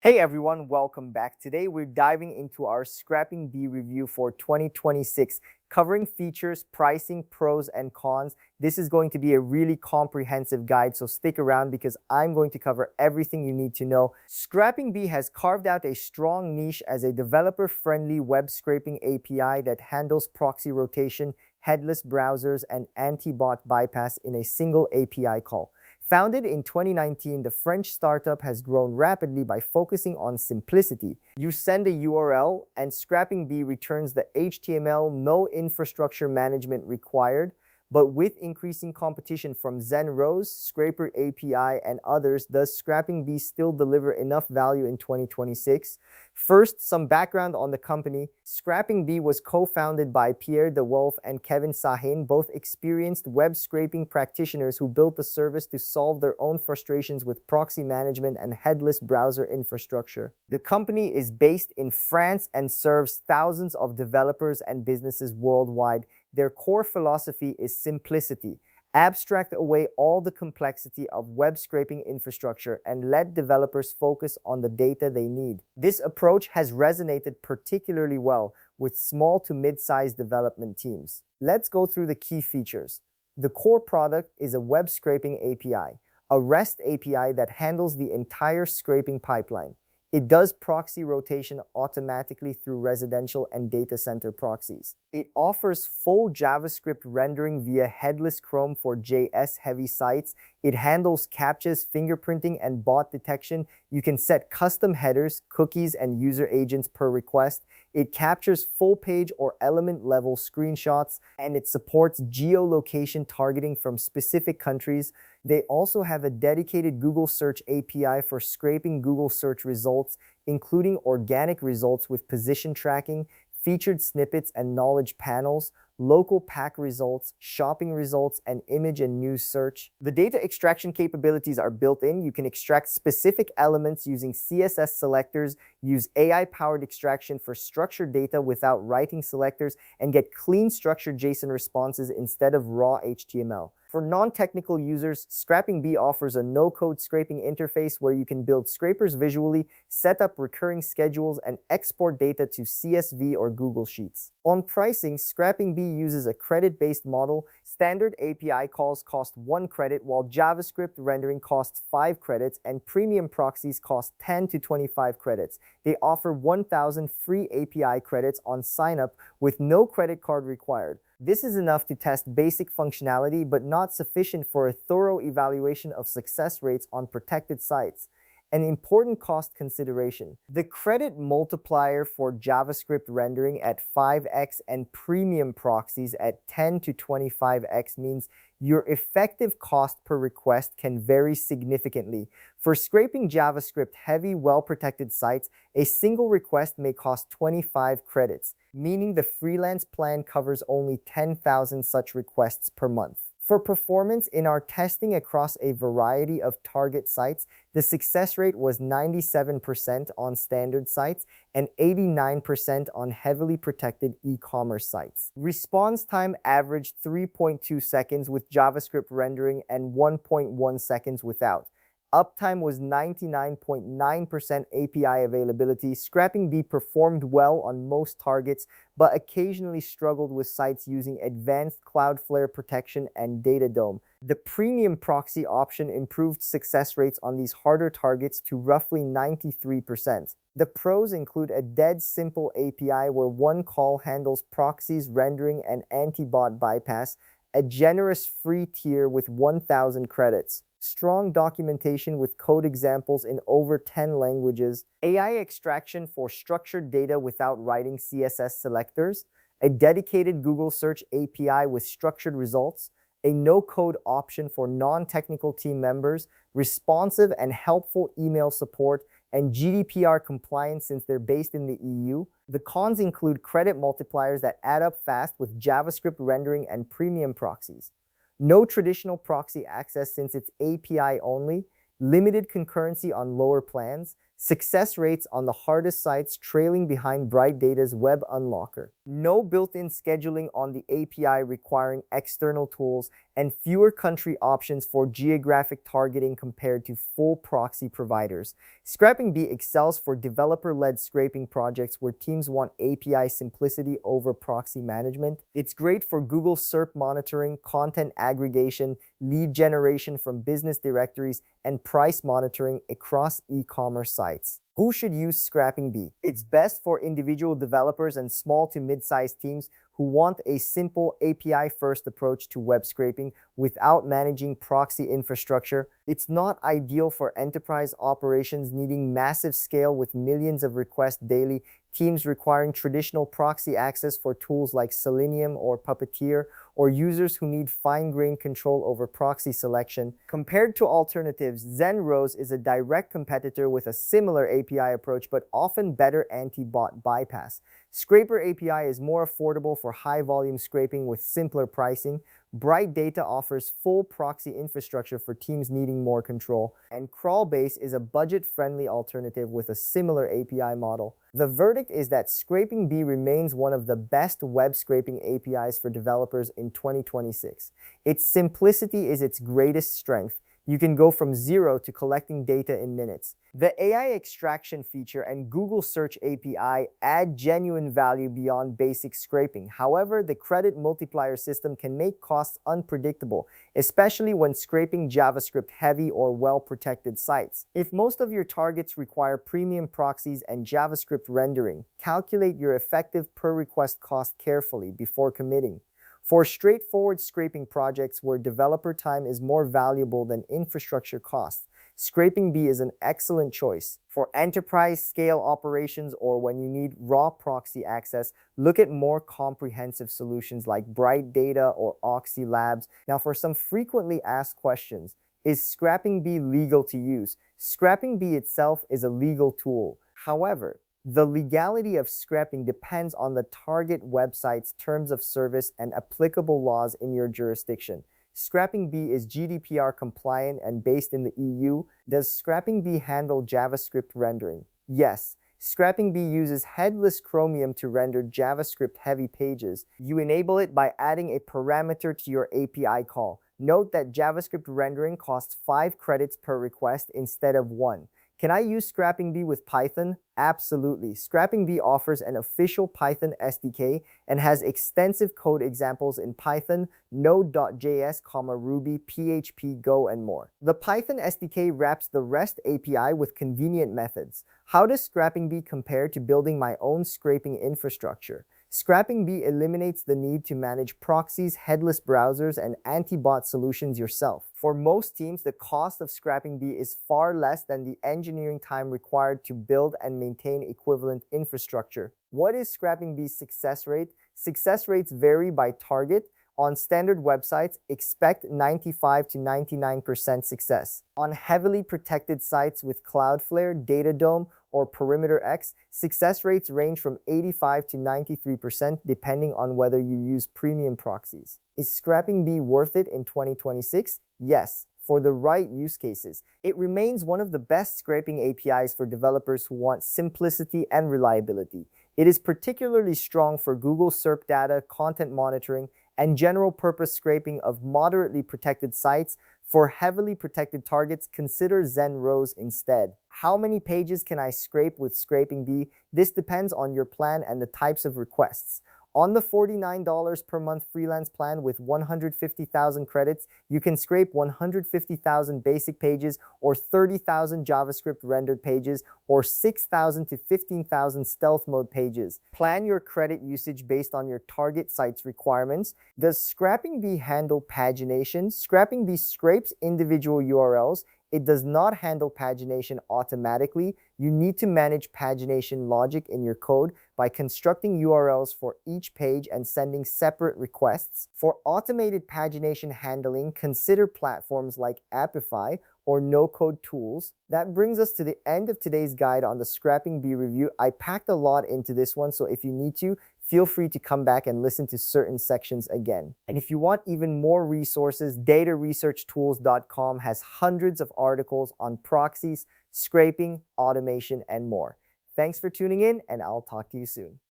Hey everyone, welcome back. Today we're diving into our ScrapingBee review for 2026, covering features, pricing, pros, and cons. This is going to be a really comprehensive guide, so stick around because I'm going to cover everything you need to know. ScrapingBee has carved out a strong niche as a developer-friendly web scraping API that handles proxy rotation, headless browsers, and anti-bot bypass in a single API call. Founded in 2019, the French startup has grown rapidly by focusing on simplicity. You send a URL and ScrapingBee returns the HTML, no infrastructure management required. But with increasing competition from ZenRows, ScraperAPI, and others, does ScrapingBee still deliver enough value in 2026? First, some background on the company. ScrapingBee was co-founded by Pierre De Wolf and Kevin Sahin, both experienced web scraping practitioners who built the service to solve their own frustrations with proxy management and headless browser infrastructure. The company is based in France and serves thousands of developers and businesses worldwide. Their core philosophy is simplicity. Abstract away all the complexity of web scraping infrastructure and let developers focus on the data they need. This approach has resonated particularly well with small to mid-sized development teams. Let's go through the key features. The core product is a web scraping API, a REST API that handles the entire scraping pipeline. It does proxy rotation automatically through residential and data center proxies. It offers full JavaScript rendering via headless Chrome for JS-heavy sites. It handles CAPTCHAs, fingerprinting, and bot detection. You can set custom headers, cookies, and user agents per request. It captures full-page or element-level screenshots, and it supports geolocation targeting from specific countries. They also have a dedicated Google Search API for scraping Google search results, including organic results with position tracking, featured snippets and knowledge panels, local pack results, shopping results, and image and news search. The data extraction capabilities are built in. You can extract specific elements using CSS selectors, use AI-powered extraction for structured data without writing selectors, and get clean structured JSON responses instead of raw HTML. For non-technical users, ScrapingBee offers a no-code scraping interface where you can build scrapers visually, set up recurring schedules, and export data to CSV or Google Sheets. On pricing, ScrapingBee uses a credit-based model. Standard API calls cost 1 credit, while JavaScript rendering costs 5 credits, and premium proxies cost 10 to 25 credits. They offer 1,000 free API credits on sign-up with no credit card required. This is enough to test basic functionality, but not sufficient for a thorough evaluation of success rates on protected sites. An important cost consideration. The credit multiplier for JavaScript rendering at 5x and premium proxies at 10 to 25x means your effective cost per request can vary significantly. For scraping JavaScript-heavy, well-protected sites, a single request may cost 25 credits, meaning the freelance plan covers only 10,000 such requests per month. For performance, in our testing across a variety of target sites, the success rate was 97% on standard sites and 89% on heavily protected e-commerce sites. Response time averaged 3.2 seconds with JavaScript rendering and 1.1 seconds without. Uptime was 99.9% API availability. ScrapingBee performed well on most targets, but occasionally struggled with sites using advanced Cloudflare protection and Datadome. The premium proxy option improved success rates on these harder targets to roughly 93%. The pros include a dead simple API where one call handles proxies, rendering, and anti-bot bypass, a generous free tier with 1,000 credits, strong documentation with code examples in over 10 languages, AI extraction for structured data without writing CSS selectors, a dedicated Google Search API with structured results, a no-code option for non-technical team members, responsive and helpful email support, and GDPR compliance since they're based in the EU. The cons include credit multipliers that add up fast with JavaScript rendering and premium proxies. No traditional proxy access since it's API only, limited concurrency on lower plans, Success rates on the hardest sites trailing behind Bright Data's Web Unlocker. No built-in scheduling on the API requiring external tools, and fewer country options for geographic targeting compared to full proxy providers. ScrapingBee excels for developer-led scraping projects where teams want API simplicity over proxy management. It's great for Google SERP monitoring, content aggregation, lead generation from business directories, and price monitoring across e-commerce sites. Who should use ScrapingBee? It's best for individual developers and small to mid-sized teams who want a simple API-first approach to web scraping without managing proxy infrastructure. It's not ideal for enterprise operations needing massive scale with millions of requests daily, teams requiring traditional proxy access for tools like Selenium or Puppeteer, or users who need fine-grained control over proxy selection. Compared to alternatives, ZenRows is a direct competitor with a similar API approach but often better anti-bot bypass. ScraperAPI is more affordable for high-volume scraping with simpler pricing. Bright Data offers full proxy infrastructure for teams needing more control, and Crawlbase is a budget-friendly alternative with a similar API model. The verdict is that ScrapingBee remains one of the best web scraping APIs for developers in 2026. Its simplicity is its greatest strength. You can go from zero to collecting data in minutes. The AI extraction feature and Google Search API add genuine value beyond basic scraping. However, the credit multiplier system can make costs unpredictable, especially when scraping JavaScript-heavy or well-protected sites. If most of your targets require premium proxies and JavaScript rendering, calculate your effective per-request cost carefully before committing. For straightforward scraping projects where developer time is more valuable than infrastructure costs, ScrapingBee is an excellent choice. For enterprise-scale operations or when you need raw proxy access, look at more comprehensive solutions like Bright Data or Oxy Labs. Now, for some frequently asked questions, is ScrapingBee legal to use? ScrapingBee itself is a legal tool. However, the legality of scraping depends on the target website's terms of service and applicable laws in your jurisdiction. ScrapingBee is GDPR compliant and based in the EU. Does ScrapingBee handle JavaScript rendering? Yes. ScrapingBee uses headless Chromium to render JavaScript-heavy pages. You enable it by adding a parameter to your API call. Note that JavaScript rendering costs 5 credits per request instead of 1. Can I use ScrapingBee with Python? Absolutely. ScrapingBee offers an official Python SDK and has extensive code examples in Python, Node.js, Ruby, PHP, Go, and more. The Python SDK wraps the REST API with convenient methods. How does ScrapingBee compare to building my own scraping infrastructure? ScrapingBee eliminates the need to manage proxies, headless browsers, and anti-bot solutions yourself. For most teams, the cost of ScrapingBee is far less than the engineering time required to build and maintain equivalent infrastructure. What is ScrapingBee's success rate? Success rates vary by target. On standard websites, expect 95 to 99% success. On heavily protected sites with Cloudflare, Datadome, or Perimeter X, success rates range from 85 to 93% depending on whether you use premium proxies. Is ScrapingBee worth it in 2026? Yes, for the right use cases. It remains one of the best scraping APIs for developers who want simplicity and reliability. It is particularly strong for Google SERP data, content monitoring, and general-purpose scraping of moderately protected sites. For heavily protected targets, consider ZenRows instead. How many pages can I scrape with ScrapingBee? This depends on your plan and the types of requests. On the $49 per month freelance plan with 150,000 credits, you can scrape 150,000 basic pages or 30,000 JavaScript rendered pages or 6,000 to 15,000 stealth mode pages. Plan your credit usage based on your target site's requirements. Does ScrapingBee handle pagination? ScrapingBee scrapes individual URLs. It does not handle pagination automatically. You need to manage pagination logic in your code by constructing URLs for each page and sending separate requests. For automated pagination handling, consider platforms like Apify or no-code tools. That brings us to the end of today's guide on the ScrapingBee review. I packed a lot into this one, so if you need to, feel free to come back and listen to certain sections again. And if you want even more resources, dataresearchtools.com has hundreds of articles on proxies, scraping, automation, and more. Thanks for tuning in, and I'll talk to you soon.